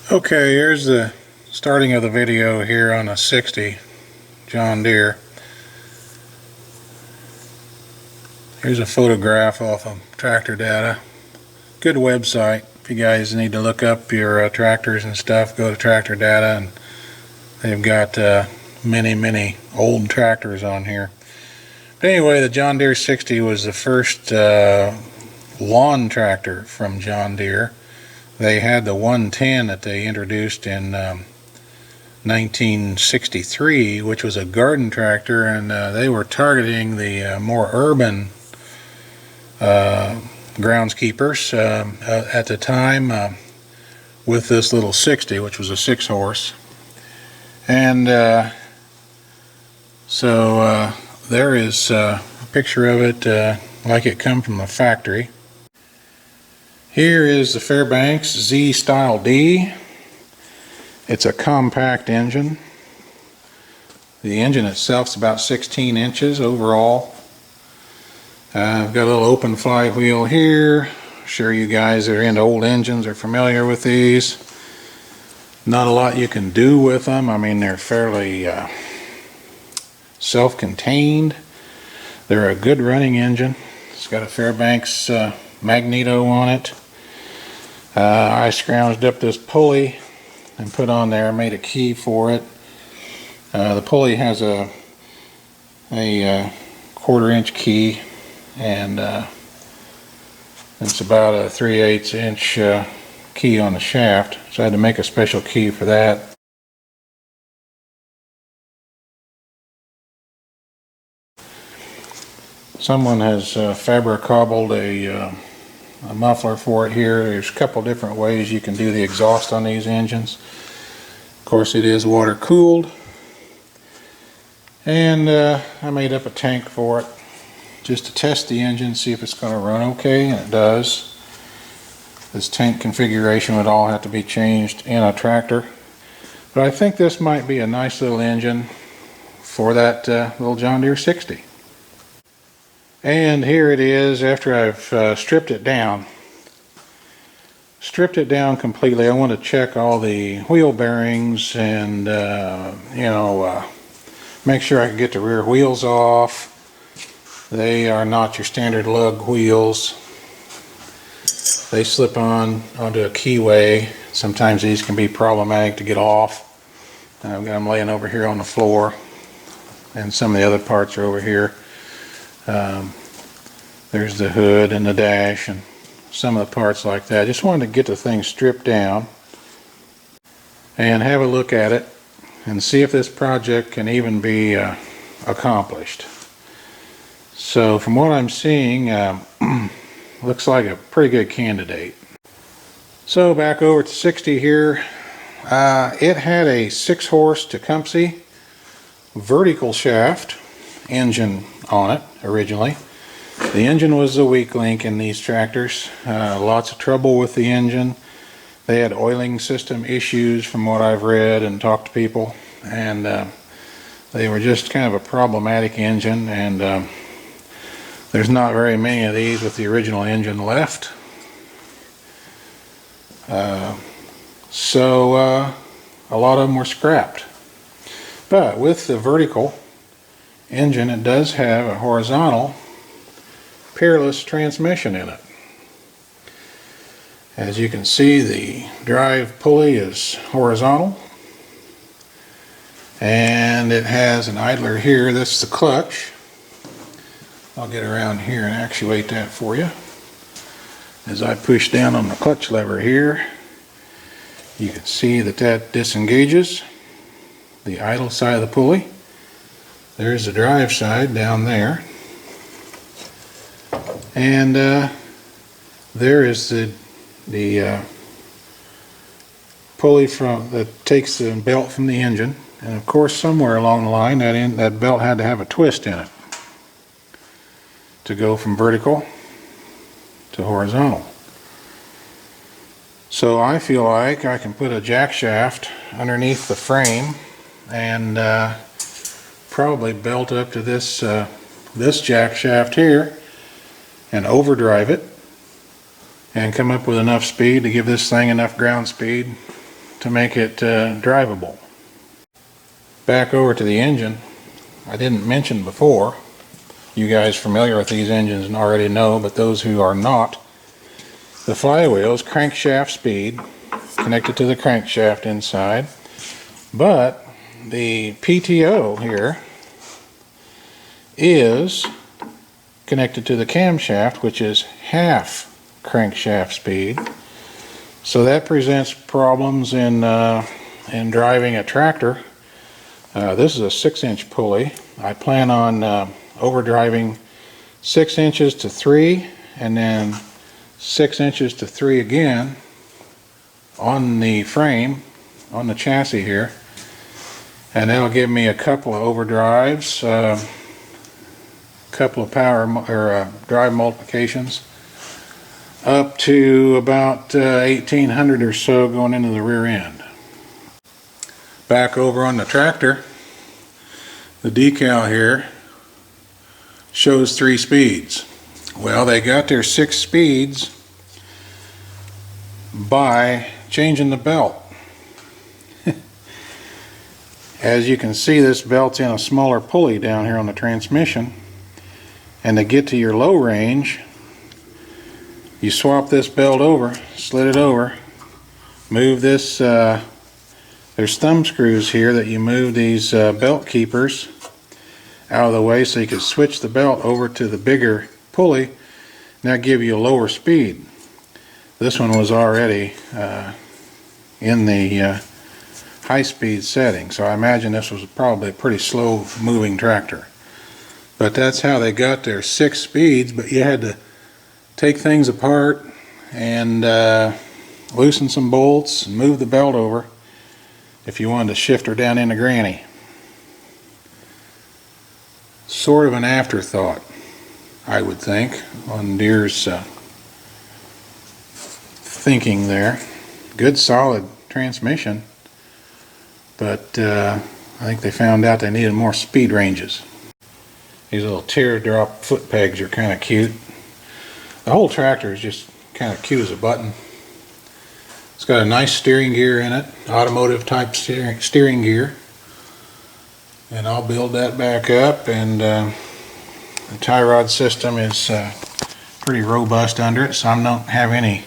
Okay, here's the starting of the video here on a 60 John Deere. Here's a photograph off of Tractor Data. Good website. If you guys need to look up your tractors and stuff, go to Tractor Data, and they've got many old tractors on here. But anyway, the John Deere 60 was the first lawn tractor from John Deere. They had the 110 that they introduced in 1963, which was a garden tractor, and they were targeting the more urban groundskeepers at the time with this little 60, which was a 6-horse. And so there is a picture of it like it come from the factory. Here is the Fairbanks Z Style D. It's a compact engine. The engine itself is about 16 inches overall. I've got a little open flywheel here. I'm sure you guys that are into old engines are familiar with these. Not a lot you can do with them. I mean, they're fairly self-contained. They're a good running engine. It's got a Fairbanks magneto on it. I scrounged up this pulley and put on there, made a key for it. The pulley has a 1/4-inch key, and it's about a 3/8 inch key on the shaft, so I had to make a special key for that. Someone has fabricobbled a muffler for it here. There's a couple different ways you can do the exhaust on these engines. Of course, it is water cooled, and I made up a tank for it just to test the engine, see if it's going to run okay, and it does. This tank configuration would all have to be changed in a tractor, but I think this might be a nice little engine for that little John Deere 60. And here it is after I've stripped it down. Stripped it down completely. I want to check all the wheel bearings and make sure I can get the rear wheels off. They are not your standard lug wheels. They slip onto a keyway. Sometimes these can be problematic to get off. I've got them laying over here on the floor, and some of the other parts are over here. There's the hood and the dash and some of the parts like that. Just wanted to get the thing stripped down and have a look at it and see if this project can even be accomplished. So from what I'm seeing, looks like a pretty good candidate. So back over to 60 here. It had a 6-horse Tecumseh vertical shaft engine on it originally. The engine was the weak link in these tractors. Lots of trouble with the engine. They had oiling system issues from what I've read and talked to people, and they were just kind of a problematic engine, and there's not very many of these with the original engine left. So a lot of them were scrapped. But with the vertical engine, it does have a horizontal peerless transmission in it. As you can see, the drive pulley is horizontal, and it has an idler here. This is the clutch. I'll get around here and actuate that for you. As I push down on the clutch lever here, you can see that that disengages the idle side of the pulley. There's the drive side down there. And there is the pulley that takes the belt from the engine, and of course somewhere along the line that belt had to have a twist in it to go from vertical to horizontal. So I feel like I can put a jack shaft underneath the frame and probably belt up to this jack shaft here and overdrive it and come up with enough speed to give this thing enough ground speed to make it drivable. Back over to the engine. I didn't mention before, you guys familiar with these engines and already know, but those who are not, the flywheel is crankshaft speed connected to the crankshaft inside, but the PTO here is connected to the camshaft, which is half crankshaft speed. So that presents problems in driving a tractor. This is a 6-inch pulley. I plan on overdriving 6 inches to 3 and then 6 inches to 3 again on the frame, on the chassis here, and that'll give me a couple of overdrives, couple of drive multiplications, up to about 1800 or so going into the rear end. Back over on the tractor, the decal here shows 3 speeds. Well, they got their 6 speeds by changing the belt. As you can see, this belt's in a smaller pulley down here on the transmission, and to get to your low range, you swap this belt over, slid it over, move this, there's thumb screws here that you move these belt keepers out of the way so you can switch the belt over to the bigger pulley, and that give you a lower speed. This one was already in the high speed setting, so I imagine this was probably a pretty slow moving tractor. But that's how they got their 6 speeds, but you had to take things apart and loosen some bolts and move the belt over if you wanted to shift her down into granny. Sort of an afterthought, I would think, on Deere's thinking there. Good solid transmission, but I think they found out they needed more speed ranges. These little teardrop foot pegs are kind of cute. The whole tractor is just kind of cute as a button. It's got a nice steering gear in it, automotive type steering gear. And I'll build that back up, and the tie rod system is pretty robust under it, so I don't have any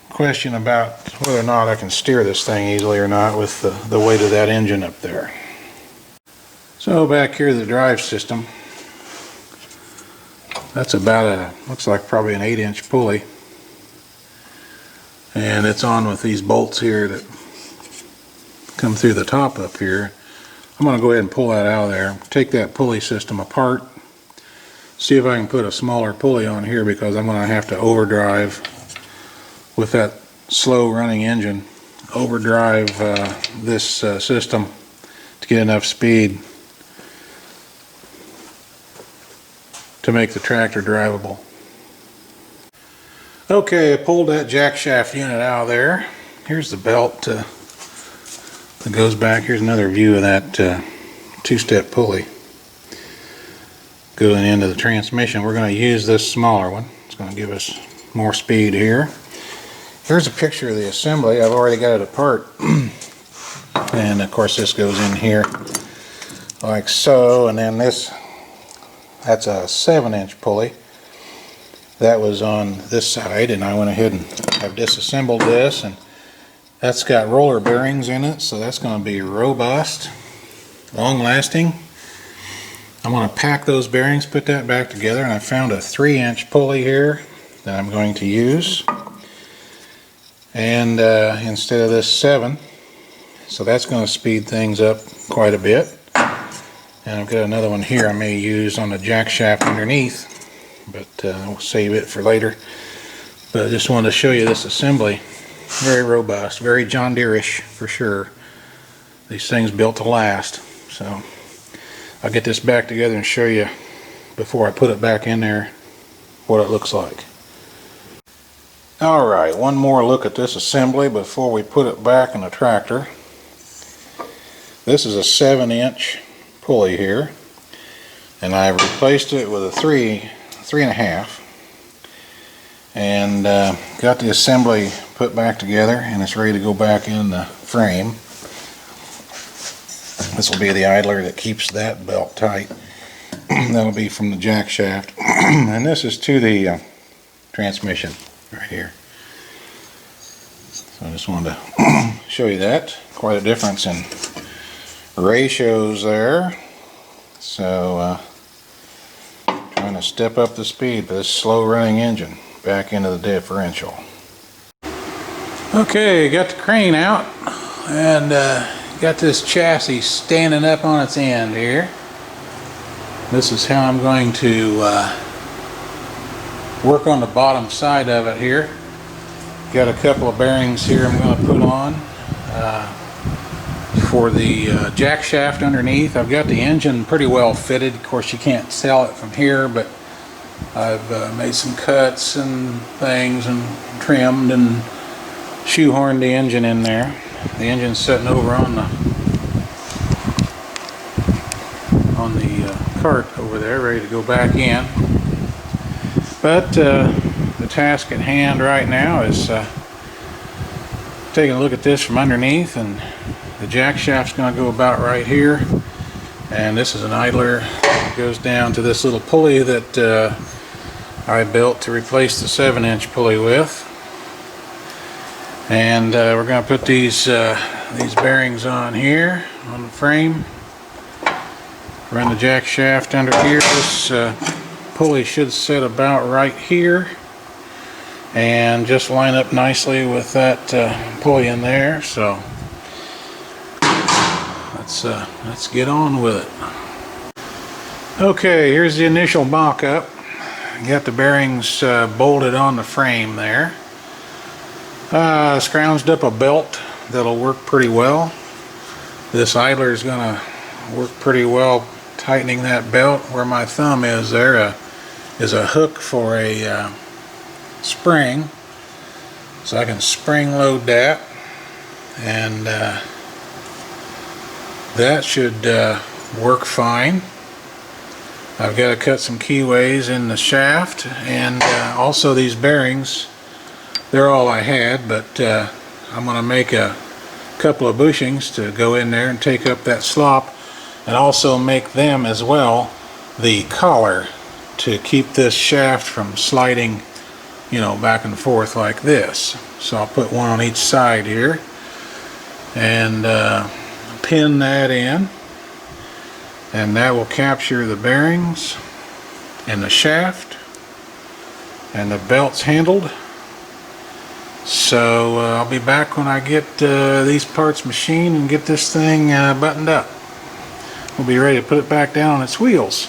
question about whether or not I can steer this thing easily or not with the weight of that engine up there. So back here, the drive system. That's about looks like probably an 8-inch pulley, and it's on with these bolts here that come through the top up here. I'm going to go ahead and pull that out of there, take that pulley system apart, see if I can put a smaller pulley on here, because I'm going to have to overdrive with that slow running engine, overdrive this system to get enough speed to make the tractor drivable. Okay, I pulled that jack shaft unit out of there. Here's the belt that goes back. Here's another view of that 2-step pulley going into the transmission. We're going to use this smaller one. It's going to give us more speed here. Here's a picture of the assembly. I've already got it apart. And of course this goes in here like so, and then that's a 7-inch pulley. That was on this side, and I went ahead and I've disassembled this, and that's got roller bearings in it, so that's going to be robust, long lasting. I'm going to pack those bearings, put that back together, and I found a 3-inch pulley here that I'm going to use, and instead of this 7, so that's going to speed things up quite a bit. And I've got another one here I may use on the jack shaft underneath, but we'll save it for later. But I just wanted to show you this assembly. Very robust, very John Deere-ish for sure. These things built to last. So I'll get this back together and show you before I put it back in there what it looks like. Alright, one more look at this assembly before we put it back in the tractor. This is a 7-inch pulley here, and I've replaced it with a 3.5, and got the assembly put back together, and it's ready to go back in the frame. This will be the idler that keeps that belt tight. That'll be from the jack shaft. And this is to the transmission right here. So I just wanted to show you that. Quite a difference in ratios there. So trying to step up the speed for this slow running engine back into the differential. Okay, got the crane out and got this chassis standing up on its end here. This is how I'm going to work on the bottom side of it here. Got a couple of bearings here I'm going to put on for the jack shaft underneath. I've got the engine pretty well fitted. Of course you can't sell it from here, but I've made some cuts and things and trimmed and shoehorned the engine in there. The engine's sitting over on the cart over there, ready to go back in. But the task at hand right now is taking a look at this from underneath, and the jack shaft's going to go about right here, and this is an idler that goes down to this little pulley that I built to replace the 7-inch pulley with. And we're going to put these bearings on here on the frame. Run the jack shaft under here. This pulley should sit about right here and just line up nicely with that pulley in there. So let's get on with it. Okay, here's the initial mock-up. Got the bearings bolted on the frame there. Scrounged up a belt that'll work pretty well. This idler is going to work pretty well tightening that belt. Where my thumb is there is a hook for a spring, so I can spring load that, and that should work fine. I've got to cut some keyways in the shaft, and also these bearings, they're all I had, but I'm going to make a couple of bushings to go in there and take up that slop, and also make them as well the collar to keep this shaft from sliding, you know, back and forth like this. So I'll put one on each side here and pin that in, and that will capture the bearings and the shaft, and the belt's handled. So I'll be back when I get these parts machined and get this thing buttoned up. We'll be ready to put it back down on its wheels.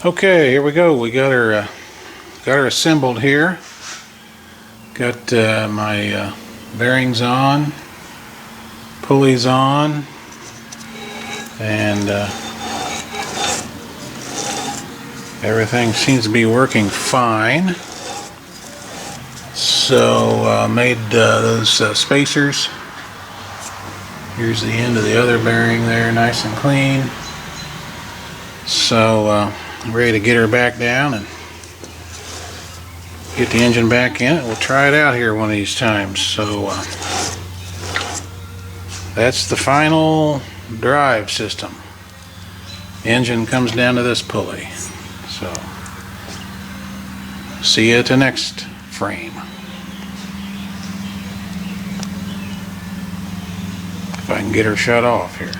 Okay, here we go. We got her assembled here. Got my bearings on, pulleys on, and everything seems to be working fine. So made those spacers. Here's the end of the other bearing there, nice and clean. So I'm ready to get her back down and get the engine back in it. We'll try it out here one of these times. So that's the final drive system. The engine comes down to this pulley. So see you at the next frame. If I can get her shut off here.